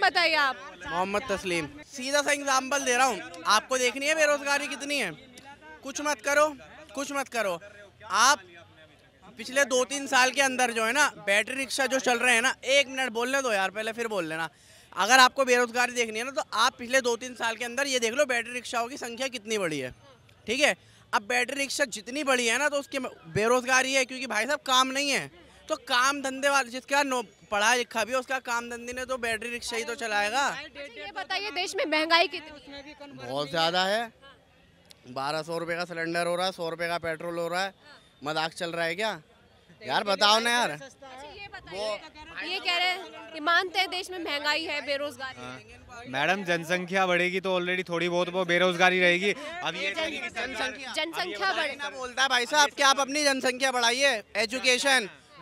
बताइए आप। मोहम्मद तस्लीम। सीधा सा एग्जाम्पल दे रहा हूँ, आपको देखनी है बेरोजगारी कितनी है। कुछ मत करो आप। पिछले 2-3 साल के अंदर जो है ना बैटरी रिक्शा जो चल रहे हैं ना, 1 मिनट बोलने दो यार, पहले फिर बोल लेना। अगर आपको बेरोजगारी देखनी है ना, तो आप पिछले 2-3 साल के अंदर ये देख लो बैटरी रिक्शाओं की संख्या कितनी बड़ी है। ठीक है, अब बैटरी रिक्शा जितनी बड़ी है ना, तो उसकी बेरोजगारी है, क्योंकि भाई साहब काम नहीं है। तो काम धंधे वाले, जिसका पढ़ा लिखा भी है, उसका काम धंधे ने तो बैटरी रिक्शा ही तो चलाएगा। ये बताइए देश में महंगाई कितनी है? बहुत ज़्यादा है। 1200 रुपये का सिलेंडर हो रहा है, 100 रुपये का पेट्रोल हो रहा है। मजाक चल रहा है क्या यार? बताओ ना यार। ये बताइए, ये कह रहे हैं कि मानते हैं देश में महंगाई है, बेरोजगारी। मैडम जनसंख्या बढ़ेगी तो ऑलरेडी थोड़ी बहुत वो बेरोजगारी रहेगी। अब ये जनसंख्या बढ़े ना बोलता है भाई साहब कि आप अपनी जनसंख्या बढ़ाइए।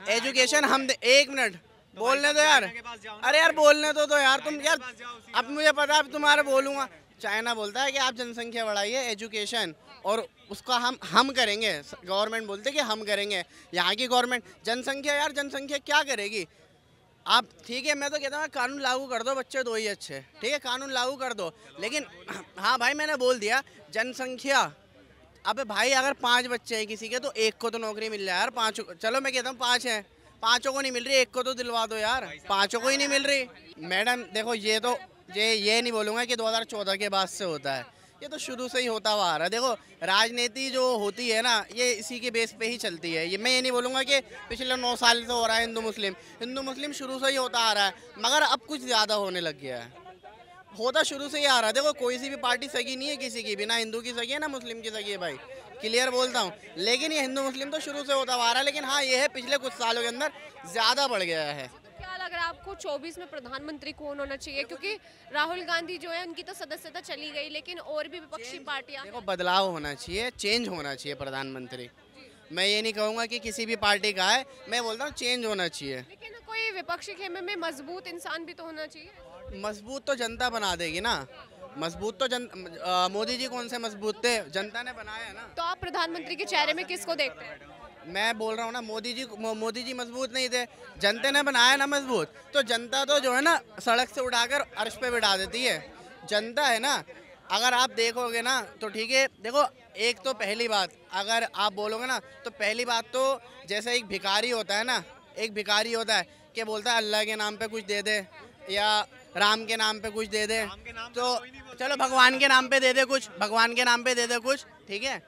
एजुकेशन हम 1 मिनट बोलने दो यार। अरे यार बोलने दो यार, तुम यार। अब मुझे पता है, अब तुम्हारे बोलूँगा। चाइना बोलता है कि आप जनसंख्या बढ़ाइए, एजुकेशन, और उसका हम करेंगे। गवर्नमेंट बोलते कि हम करेंगे। यहाँ की गवर्नमेंट जनसंख्या, यार जनसंख्या क्या करेगी? आप ठीक है, मैं तो कहता हूँ कानून लागू कर दो, बच्चे 2 ही अच्छे। ठीक है, कानून लागू कर दो, लेकिन हाँ भाई मैंने बोल दिया जनसंख्या। अबे भाई अगर 5 बच्चे हैं किसी के, तो 1 को तो नौकरी मिल जाए यार। 5, चलो मैं कहता हूँ 5 हैं, 5 को नहीं मिल रही, 1 को तो दिलवा दो यार। 5 को ही नहीं मिल रही। मैडम देखो, ये नहीं बोलूँगा कि 2014 के बाद से होता है, ये तो शुरू से ही होता हुआ आ रहा है। देखो राजनीति जो होती है ना, ये इसी के बेस पे ही चलती है। ये मैं ये नहीं बोलूँगा कि पिछले 9 साल से हो रहा है हिंदू मुस्लिम शुरू से ही होता आ रहा है, मगर अब कुछ ज़्यादा होने लग गया है। होता शुरू से ही आ रहा है। देखो कोई सी भी पार्टी सगी नहीं है किसी की भी, ना हिंदू की सगी है ना मुस्लिम की सगी है भाई, क्लियर बोलता हूँ। लेकिन ये हिंदू मुस्लिम तो शुरू से होता आ रहा है, लेकिन हाँ ये है पिछले कुछ सालों के अंदर ज़्यादा बढ़ गया है। क्या लग रहा है आपको 24 में प्रधानमंत्री कौन होना चाहिए? क्योंकि राहुल गांधी जो है उनकी तो सदस्यता चली गई, लेकिन और भी विपक्षी पार्टियां। देखो बदलाव होना चाहिए, चेंज होना चाहिए प्रधानमंत्री। मैं ये नहीं कहूँगा कि किसी भी पार्टी का है, मैं बोलता हूँ चेंज होना चाहिए। लेकिन कोई विपक्षी खेमे में मजबूत इंसान भी तो होना चाहिए। मजबूत तो जनता बना देगी ना। मजबूत तो मोदी जी कौन से मजबूत थे? जनता ने बनाया है ना। तो आप प्रधानमंत्री के चेहरे में किसको देखते हैं? मैं बोल रहा हूँ ना, मोदी जी मजबूत नहीं थे, जनता ने बनाया ना मजबूत। तो जनता तो जो है ना सड़क से उठाकर अर्श पे बिठा देती है, जनता है ना। अगर आप देखोगे ना तो ठीक है। देखो एक तो पहली बात, अगर आप बोलोगे ना, तो पहली बात तो जैसे एक भिखारी होता है ना, एक भिखारी होता है कि बोलता है अल्लाह के नाम पे कुछ दे दे, या राम के नाम पे कुछ दे दे, तो चलो भगवान के नाम पे दे दे कुछ, भगवान के नाम पे दे दे कुछ, ठीक है,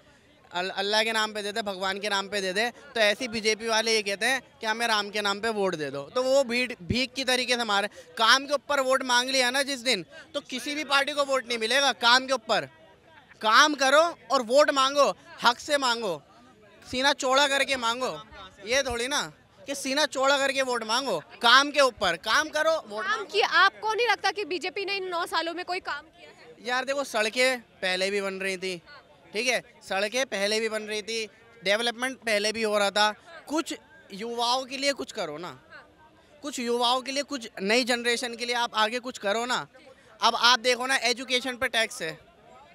अल्लाह के नाम पे दे दे, भगवान के नाम पे दे दे। तो ऐसी बीजेपी वाले ये कहते हैं कि हमें राम के नाम पे वोट दे दो, तो वो भीख की तरीके से हमारे काम के ऊपर वोट मांग लिया ना जिस दिन, तो किसी भी पार्टी को वोट नहीं मिलेगा। काम के ऊपर काम करो और वोट मांगो, हक से मांगो, सीना चौड़ा करके मांगो। ये थोड़ी ना कि सीना चौड़ा करके वोट मांगो, काम के ऊपर काम करो, वोट काम किया। आपको नहीं लगता कि बीजेपी ने इन 9 सालों में कोई काम किया है? यार देखो सड़कें पहले भी बन रही थी, ठीक है, सड़कें पहले भी बन रही थी, डेवलपमेंट पहले भी हो रहा था। कुछ युवाओं के लिए कुछ करो ना, कुछ युवाओं के लिए, कुछ नई जनरेशन के लिए आप आगे कुछ करो ना। अब आप देखो ना, एजुकेशन पे टैक्स है,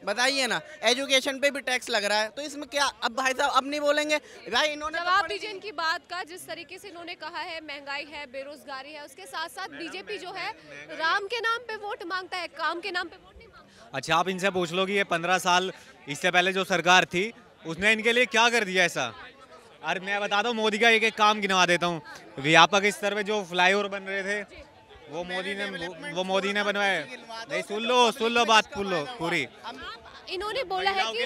बताइए ना, एजुकेशन पे भी टैक्स लग रहा है, तो इसमें क्या? अब भाई साहब अब नहीं बोलेंगे भाई, इन्होंने जवाब दीजिए इनकी बात का। जिस तरीके से इन्होंने कहा है महंगाई है, बेरोजगारी है, उसके साथ साथ बीजेपी जो है राम के नाम पे वोट मांगता है, काम के नाम पे वोट नहीं मांगता। अच्छा, आप इनसे पूछ लो कि ये 15 साल इससे पहले जो सरकार थी उसने इनके लिए क्या कर दिया ऐसा। और मैं बताता हूँ, मोदी का एक एक काम गिनवा देता हूँ। व्यापक स्तर पे जो फ्लाईओवर बन रहे थे वो मोदी ने बनवाए। नहीं, सुन लो बात पूरी। इन्होंने बोला है कि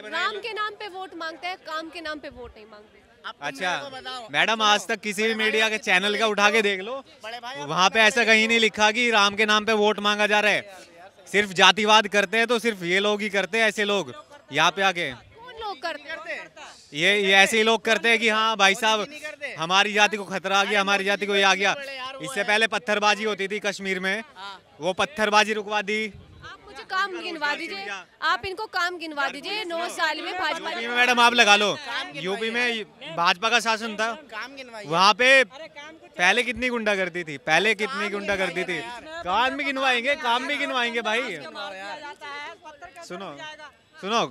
राम के नाम पे वोट मांगते हैं, काम के नाम पे वोट नहीं मांगते। अच्छा मैडम, आज तक किसी भी मीडिया के चैनल का उठा के देख लो, वहाँ पे ऐसा कहीं नहीं लिखा कि राम के नाम पे वोट मांगा जा रहा है। सिर्फ जातिवाद करते हैं तो सिर्फ ये लोग ही करते हैं, ऐसे लोग यहाँ पे आके। कौन लोग करते हैं? ये ऐसे ही लोग करते हैं कि हाँ भाई साहब हमारी जाति को खतरा आ गया, हमारी जाति को ये आ गया। इससे पहले पत्थरबाजी होती थी कश्मीर में, वो पत्थरबाजी रुकवा दी। आप मुझे काम गिनवा दीजिए, आप इनको काम गिनवा दीजिए। 9 साल में भाजपा यूपी में मैडम आप लगा लो, यूपी में भाजपा का शासन था, वहाँ पे पहले कितनी गुंडागर्दी थी, काम भी गिनवाएंगे भाई। सुनो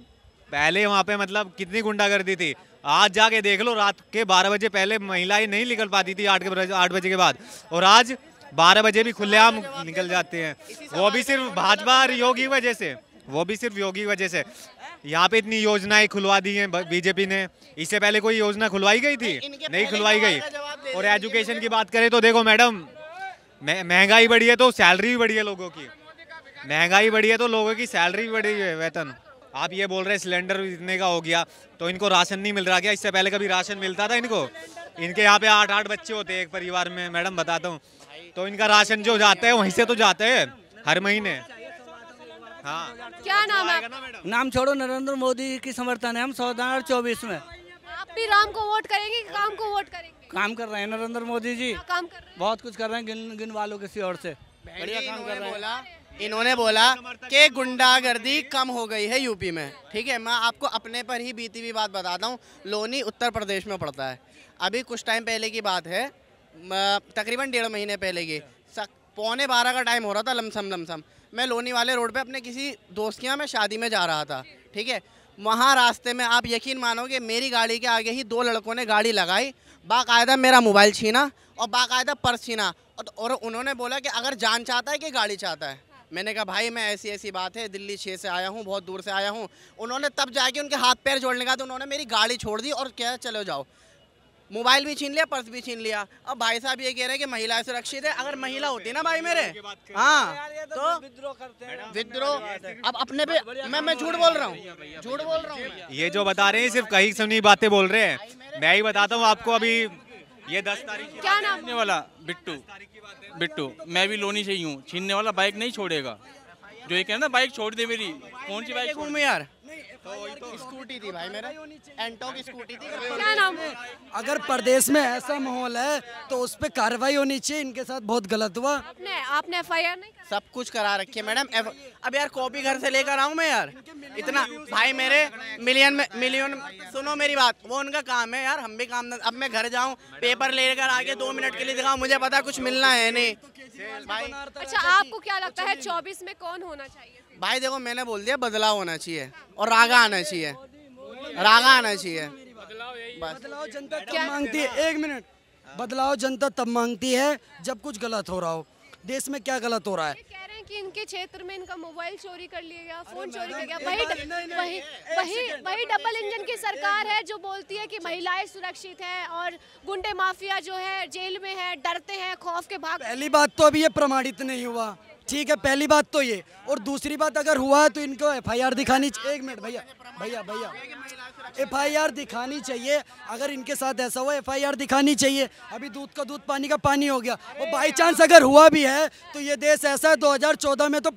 पहले वहाँ पे मतलब कितनी गुंडागर्दी थी। आज जाके देख लो, रात के 12 बजे पहले महिलाएं नहीं निकल पाती थी 8 बजे के बाद, और आज 12 बजे भी खुलेआम निकल जाते हैं, वो भी सिर्फ भाजपा और योगी वजह से, वो भी सिर्फ योगी वजह से। यहाँ पे इतनी योजनाएं खुलवा दी हैं बीजेपी ने, इससे पहले कोई योजना खुलवाई गई थी? नहीं खुलवाई गई। और एजुकेशन की बात करें तो देखो मैडम, महंगाई बढ़ी है तो सैलरी भी बढ़ी है लोगों की, महंगाई बढ़ी है तो लोगों की सैलरी भी बढ़ी है, वेतन। आप ये बोल रहे हैं सिलेंडर इतने का हो गया तो इनको राशन नहीं मिल रहा क्या? इससे पहले कभी राशन मिलता था इनको? इनके यहाँ पे 8-8 बच्चे होते हैं एक परिवार में मैडम, बताता हूँ, तो इनका राशन जो जाता है वहीं से तो जाता है हर महीने। हाँ, क्या नाम है? नाम छोड़ो, नरेंद्र मोदी की समर्थन है हम 2024 में। आप भी राम को वोट करेंगे कि काम को वोट करेंगे? काम कर रहे हैं नरेंद्र मोदी जी, क्या काम कर रहे हैं? बहुत कुछ कर रहे हैं, गिन वालों किसी और से बढ़िया काम कर रहे हैं। इन्होंने बोला कि गुंडागर्दी कम हो गई है यूपी में। ठीक है, मैं आपको अपने पर ही बीती हुई बात बताता हूँ। लोनी उत्तर प्रदेश में पड़ता है। अभी कुछ टाइम पहले की बात है, तकरीबन 1.5 महीने पहले की, 11:15 का टाइम हो रहा था, लमसम मैं लोनी वाले रोड पे अपने किसी दोस्त के यहाँ मैं शादी में जा रहा था। ठीक है, वहाँ रास्ते में आप यकीन मानोगे मेरी गाड़ी के आगे ही 2 लड़कों ने गाड़ी लगाई, बाकायदा मेरा मोबाइल छीना और बाकायदा पर्स छीना, और उन्होंने बोला कि अगर जान चाहता है कि गाड़ी चाहता है। मैंने कहा भाई मैं ऐसी बात है, दिल्ली 6 से आया हूँ, बहुत दूर से आया हूँ। उन्होंने तब जाके उनके हाथ पैर जोड़ने का तो उन्होंने मेरी गाड़ी छोड़ दी और क्या चलो जाओ, मोबाइल भी छीन लिया, पर्स भी छीन लिया। अब भाई साहब ये कह रहे हैं कि महिलाएं सुरक्षित है। अगर महिला होती ना भाई मेरे, हाँ तो विद्रोह। अब अपने पे मैं झूठ बोल रहा हूँ, ये जो बता रहे हैं सिर्फ कहीं सुनी बातें बोल रहे हैं। मैं ही बताता हूँ आपको, अभी ये 10 तारीख क्या नाम छीनने वाला बिट्टू, मैं भी लोनी से ही हूँ। छीनने वाला बाइक नहीं छोड़ेगा, जो ये कहना ना बाइक छोड़ दे मेरी, कौन सी बाइक घूम यार, स्कूटी थी भाई मेरा, एंटॉक स्कूटी थी। क्या नाम है? अगर प्रदेश में ऐसा माहौल है तो उस पर कार्रवाई होनी चाहिए। इनके साथ बहुत गलत हुआ। आपने FIR नहीं करा? सब कुछ करा रखी है मैडम। अब यार कॉपी घर से लेकर आऊं मैं यार, इतना भाई मेरे मिलियन सुनो मेरी बात, वो उनका काम है यार, हम भी काम। अब मैं घर जाऊं, पेपर लेकर आके 2 मिनट के लिए दिखाऊं, मुझे पता कुछ मिलना है नहीं भाई। अच्छा, आपको क्या लगता है 24 में कौन होना चाहिए? भाई देखो मैंने बोल दिया, बदलाव होना चाहिए और रागा आना चाहिए, रागा आना चाहिए। बदलाव जनता तब मांगती है, 1 मिनट, बदलाव जनता तब मांगती है जब कुछ गलत हो रहा हो। देश में क्या गलत हो रहा है? कह रहे हैं कि इनके क्षेत्र में इनका मोबाइल चोरी कर लिया गया, फोन चोरी कर गया। वही डबल इंजन की सरकार है जो बोलती है कि महिलाएं सुरक्षित हैं और गुंडे माफिया जो है जेल में है, डरते हैं, खौफ के भाग। पहली बात तो अभी ये प्रमाणित नहीं हुआ, ठीक है, पहली बात तो ये। और दूसरी बात, अगर हुआ है तो इनको FIR दिखानी चाहिए। 1 मिनट भैया, FIR दिखानी चाहिए। अगर इनके साथ ऐसा हुआ FIR दिखानी चाहिए। अभी दूध का दूध, पानी का पानी हो गया। और बाई चांस अगर हुआ भी है तो ये देश ऐसा है, 2014 में तो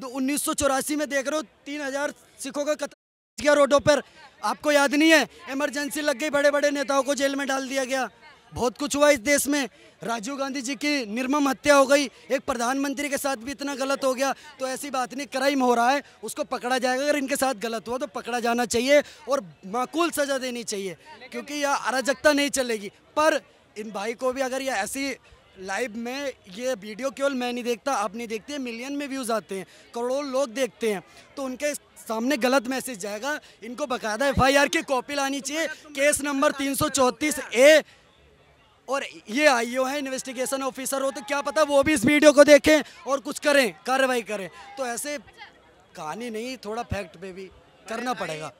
1984 में देख रहे हो 3000 सिखों का कत्ल किया रोडों पर, आपको याद नहीं है? इमरजेंसी लग गई, बड़े बड़े नेताओं को जेल में डाल दिया गया। बहुत कुछ हुआ इस देश में। राजीव गांधी जी की निर्मम हत्या हो गई, एक प्रधानमंत्री के साथ भी इतना गलत हो गया। तो ऐसी बात नहीं, क्राइम हो रहा है, उसको पकड़ा जाएगा। अगर इनके साथ गलत हुआ तो पकड़ा जाना चाहिए और माकूल सजा देनी चाहिए, क्योंकि यह अराजकता नहीं चलेगी। पर इन भाई को भी अगर ये ऐसी लाइव में, ये वीडियो केवल मैं नहीं देखता, आप नहीं देखते, मिलियन में व्यूज़ आते हैं, करोड़ों लोग देखते हैं, तो उनके सामने गलत मैसेज जाएगा। इनको बाकायदा FIR की कॉपी लानी चाहिए, केस नंबर 334A। और ये IO है, इन्वेस्टिगेशन ऑफिसर हो, तो क्या पता वो भी इस वीडियो को देखें और कुछ करें, कार्रवाई करें। तो ऐसे कहानी नहीं, थोड़ा फैक्ट पे भी करना पड़ेगा।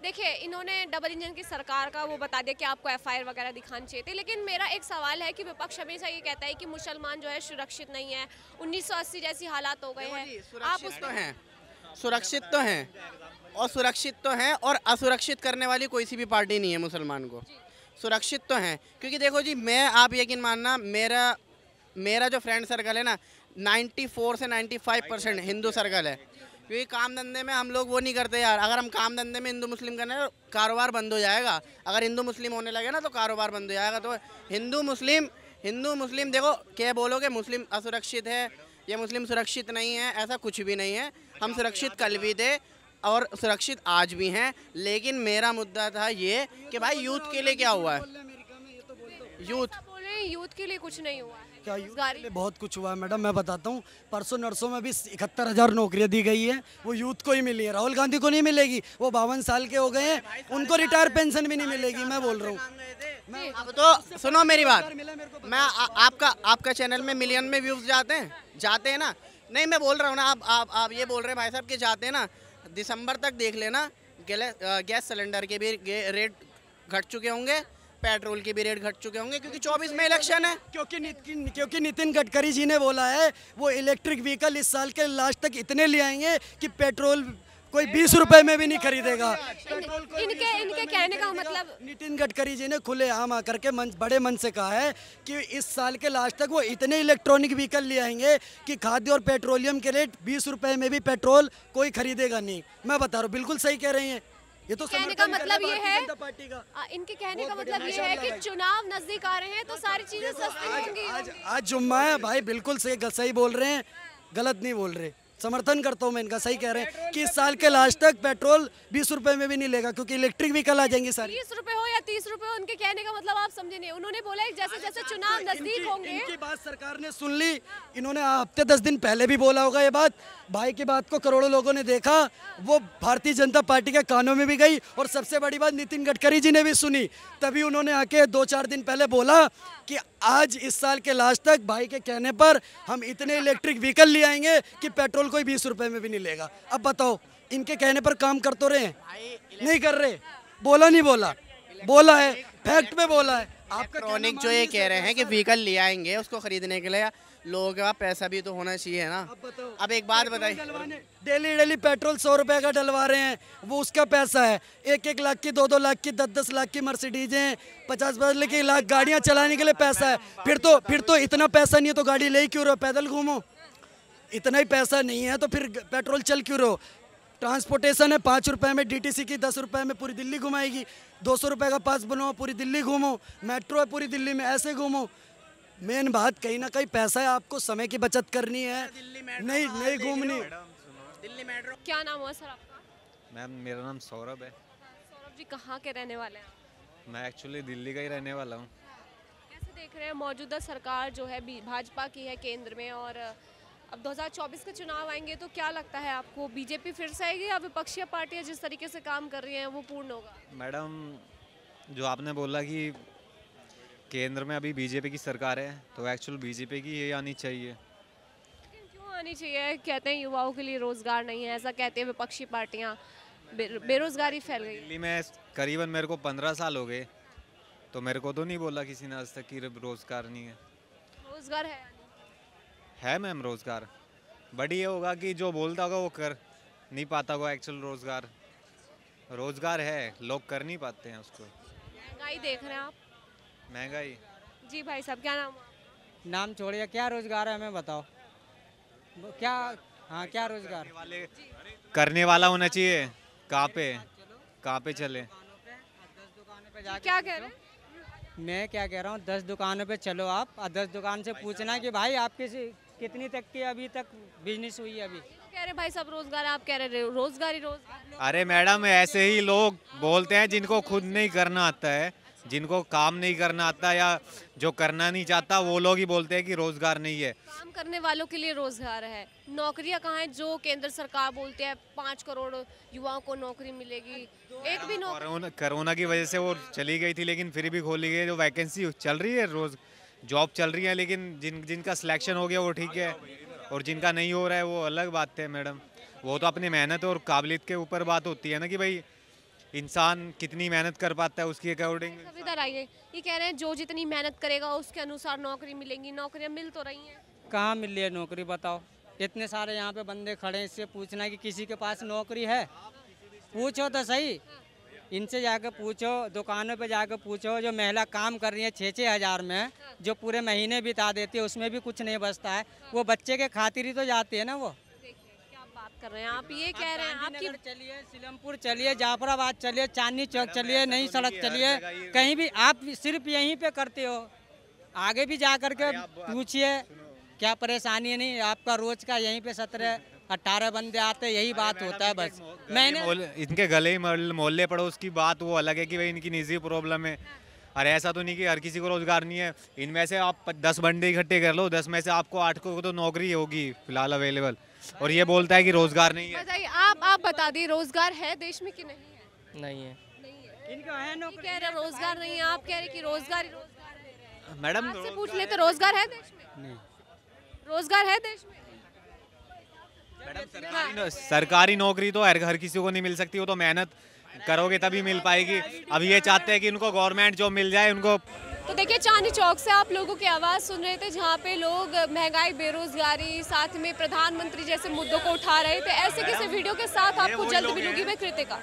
देखिए, इन्होंने डबल इंजन की सरकार का वो बता दिया कि आपको FIR वगैरह दिखानी चाहिए थी, लेकिन मेरा एक सवाल है कि विपक्ष हमेशा ये कहता है कि मुसलमान जो है सुरक्षित नहीं है, 1980 जैसी हालात हो गए हैं। आप उस पर हैं, सुरक्षित तो हैं और असुरक्षित करने वाली कोई सी भी पार्टी नहीं है मुसलमान को। सुरक्षित तो हैं, क्योंकि देखो जी, मैं, आप यकीन मानना, मेरा जो फ्रेंड सर्कल है ना, 94 से 95% हिंदू सर्कल है। क्योंकि काम धंधे में हम लोग वो नहीं करते यार। अगर हम काम धंधे में हिंदू मुस्लिम करने तो कारोबार बंद हो जाएगा। अगर हिंदू मुस्लिम होने लगे ना तो कारोबार बंद हो जाएगा। तो हिंदू मुस्लिम देखो, क्या बोलोगे मुस्लिम असुरक्षित है या मुस्लिम सुरक्षित नहीं है, ऐसा कुछ भी नहीं है। हम सुरक्षित कल भी थे और सुरक्षित आज भी हैं। लेकिन मेरा मुद्दा था ये कि भाई यूथ के लिए क्या हुआ है, यूथ बोल रहे हैं यूथ के लिए कुछ नहीं हुआ है। क्या यूथ रोजगारी? के लिए बहुत कुछ हुआ है मैडम, मैं बताता हूँ। परसों नरसों में भी 71,000 नौकरियां दी गई है, वो यूथ को ही मिली है, राहुल गांधी को नहीं मिलेगी। वो 52 साल के हो गए हैं, उनको रिटायर पेंशन भी नहीं मिलेगी। मैं बोल रहा हूँ। अब तो सुनो मेरी बात, मैं आपका चैनल में मिलियन में व्यूज जाते हैं ना। नहीं मैं बोल रहा हूँ ना, आप ये बोल रहे हैं भाई साहब कि जाते हैं ना। दिसंबर तक देख लेना, गैस सिलेंडर के भी रेट घट चुके होंगे, पेट्रोल के भी रेट घट चुके होंगे, क्योंकि 24 में इलेक्शन है। क्योंकि नितिन गडकरी जी ने बोला है वो इलेक्ट्रिक व्हीकल इस साल के लास्ट तक इतने ले आएंगे कि पेट्रोल कोई 20 रुपए में भी नहीं खरीदेगा। इनके कहने का मतलब नितिन गडकरी जी ने खुले आम आकर के बड़े मन से कहा है कि इस साल के लास्ट तक वो इतने इलेक्ट्रॉनिक व्हीकल ले आएंगे कि खाद्य और पेट्रोलियम के रेट 20 रुपए में भी पेट्रोल कोई खरीदेगा नहीं। मैं बता रहा हूँ, बिल्कुल सही कह रही हैं। ये तो कहने का मतलब ये है, पार्टी का इनके कहने का मतलब ये है कि चुनाव नजदीक आ रहे हैं तो सारी चीजें सस्ती होंगी। आज जुम्मा है भाई, बिल्कुल सही बोल रहे हैं, गलत नहीं बोल रहे। समर्थन करता हूँ मैं इनका, सही कह रहे हैं कि इस साल के लास्ट तक पेट्रोल 20 रुपए में भी नहीं लेगा, क्योंकि इलेक्ट्रिक व्हीकल आ जाएंगी सारी। 20 रुपए हो या 30 रुपए हो, उनके कहने का मतलब आप समझे नहीं। उन्होंने बोला है जैसे जैसे चुनाव नजदीक होंगे। इनकी बात सरकार ने सुन ली। इन्होंने हफ्ते 10 दिन पहले भी बोला होगा ये बात। भाई की बात को करोड़ों लोगों ने देखा, वो भारतीय जनता पार्टी के कानों में भी गई, और सबसे बड़ी बात नितिन गडकरी जी ने भी सुनी। तभी उन्होंने आके 2-4 दिन पहले बोला कि आज इस साल के लास्ट तक भाई के कहने पर हम इतने इलेक्ट्रिक व्हीकल ले आएंगे कि पेट्रोल कोई 20 रुपए में भी नहीं लेगा। अब बताओ, इनके कहने पर काम कर तो रहे हैं? नहीं कर रहे। बोला नहीं बोला, बोला है, फैक्ट में बोला है। इलेक्ट्रॉनिक जो ये कह रहे हैं कि व्हीकल ले आएंगे, उसको खरीदने के लिए लोगों के पास पैसा भी तो होना चाहिए ना। अब एक बात बताइए, डेली पेट्रोल 100 रुपए का डलवा रहे हैं, वो उसका पैसा है। 1-1 लाख की, 2-2 लाख की, 10-10 लाख की मर्सिडीजें, 50-50 लाख गाड़ियां चलाने के लिए पैसा है। फिर तो इतना पैसा नहीं है तो गाड़ी ले क्यों रहो, पैदल घूमो। इतना ही पैसा नहीं है तो फिर पेट्रोल चल क्यों रहो। ट्रांसपोर्टेशन है 5 रुपए में, डीटीसी की 10 रुपए में पूरी दिल्ली घुमाएगी। 200 रुपए का पास बनवाओ, पूरी दिल्ली घूमो। मेट्रो है पूरी दिल्ली में, ऐसे घूमो। मेन बात कहीं ना कहीं पैसा है, आपको समय की बचत करनी है, नहीं घूमनी। दिल्ली मेट्रो। क्या नाम हुआ सर आपका? मैम मेरा नाम सौरभ है। सौरभ जी कहाँ के रहने वाले हैं? मैं एक्चुअली दिल्ली का ही रहने वाला हूँ। कैसे देख रहे हैं मौजूदा सरकार जो है भाजपा की है केंद्र में, और अब 2024 के चुनाव आएंगे तो क्या लगता है आपको, बीजेपी फिर से आएगी या विपक्षी पार्टियां जिस तरीके से काम कर रही हैं वो पूर्ण होगा? मैडम जो आपने बोला कि केंद्र में अभी बीजेपी की सरकार है, तो एक्चुअल बीजेपी की ये आनी चाहिए। लेकिन क्यों आनी चाहिए? कहते हैं युवाओं के लिए रोजगार नहीं है, ऐसा कहते हैं विपक्षी पार्टियां। बेरोजगारी फैल गई दिल्ली में करीबन मेरे को 15 साल हो गए, तो मेरे को तो नहीं बोला किसी ने आज तक कि रोजगार नहीं है। रोजगार है मैम रोजगार, बट ये होगा कि जो बोलता होगा वो कर नहीं पाता होगा। एक्चुअल रोजगार है, लोग कर नहीं पाते हैं उसको। महंगाई देख रहे हैं आप? महंगाई। जी भाई साहब क्या नाम? नाम छोड़िए, क्या रोजगार है हमें बताओ। क्या, हाँ क्या रोजगार करने वाला होना चाहिए। कहाँ पे चले? क्या कह रहे हैं? मैं क्या कह रहा हूँ, 10 दुकानों पे चलो आप, और 10 दुकान से पूछना कि भाई आपके कितनी तक की अभी तक बिजनेस हुई है। अभी कह रहे भाई सब रोजगार, आप कह रहे रोजगार। अरे मैडम ऐसे ही लोग बोलते हैं जिनको खुद नहीं करना आता है, जिनको काम नहीं करना आता या जो करना नहीं चाहता, वो लोग ही बोलते हैं कि रोजगार नहीं है। काम करने वालों के लिए रोजगार है, नौकरियां कहाँ हैं? जो केंद्र सरकार बोलते हैं 5 करोड़ युवाओं को नौकरी मिलेगी, एक भी नौकरी। कोरोना की वजह से वो चली गई थी, लेकिन फिर भी खोली गई। जो वैकेंसी चल रही है, रोज जॉब चल रही है, लेकिन जिनका सिलेक्शन हो गया वो ठीक है, और जिनका नहीं हो रहा है वो अलग बात है मैडम। वो तो अपनी मेहनत और काबिलियत के ऊपर बात होती है ना, कि भाई इंसान कितनी मेहनत कर पाता है उसके अकॉर्डिंग। इधर आइए, ये कह रहे हैं जो जितनी मेहनत करेगा उसके अनुसार नौकरी मिलेंगी। नौकरियां मिल तो रही हैं? कहाँ मिल रही है नौकरी बताओ। इतने सारे यहाँ पे बंदे खड़े हैं, इससे पूछना कि किसी के पास नौकरी है, पूछो तो सही। इनसे जाकर पूछो, दुकानों पे जाकर पूछो, जो महिला काम कर रही है 6-6 हज़ार में, जो पूरे महीने बिता देती है, उसमें भी कुछ नहीं बचता है। वो बच्चे के खातिर ही तो जाती है ना। वो क्या बात कर रहे हैं आप? ये कह रहे हैं आपकी चलिए, सीलमपुर चलिए, जाफराबाद चलिए, चांदनी चौक चलिए, नई सड़क चलिए, कहीं भी आप सिर्फ यहीं पे करते हो। आगे भी जा करके पूछिए क्या परेशानी है। नहीं, आपका रोज का यहीं पे 17-18 बंदे आते, यही बात होता है बस। मैंने इनके गले ही मोहल्ले पड़ोस की बात वो अलग है कि भाई इनकी निजी प्रॉब्लम है। और ऐसा तो नहीं कि हर किसी को रोजगार नहीं है। इनमें से आप 10 बंदे इकट्ठे कर लो, 10 में से आपको 8 को तो नौकरी होगी फिलहाल अवेलेबल, और ये बोलता है कि रोजगार नहीं है। बताइए, आप बता दिए रोजगार है देश में कि नहीं है? नहीं है। इनका है नौकरी, कह रहे रोजगार नहीं है, आप कह रहे कि रोजगार ही रोजगार है। मैडम आपसे पूछ लेते, रोजगार है देश में? नहीं। रोजगार है देश में? सरकारी नौकरी तो हर किसी को नहीं मिल सकती, वो तो मेहनत करोगे तभी मिल पाएगी। अब ये चाहते हैं कि उनको गवर्नमेंट जॉब मिल जाए उनको। तो देखिए, चांदनी चौक से आप लोगों की आवाज़ सुन रहे थे, जहाँ पे लोग महंगाई, बेरोजगारी, साथ में प्रधानमंत्री जैसे मुद्दों को उठा रहे थे। ऐसे किसी वीडियो के साथ आपको जल्द मिलूंगी मैं कृतिका।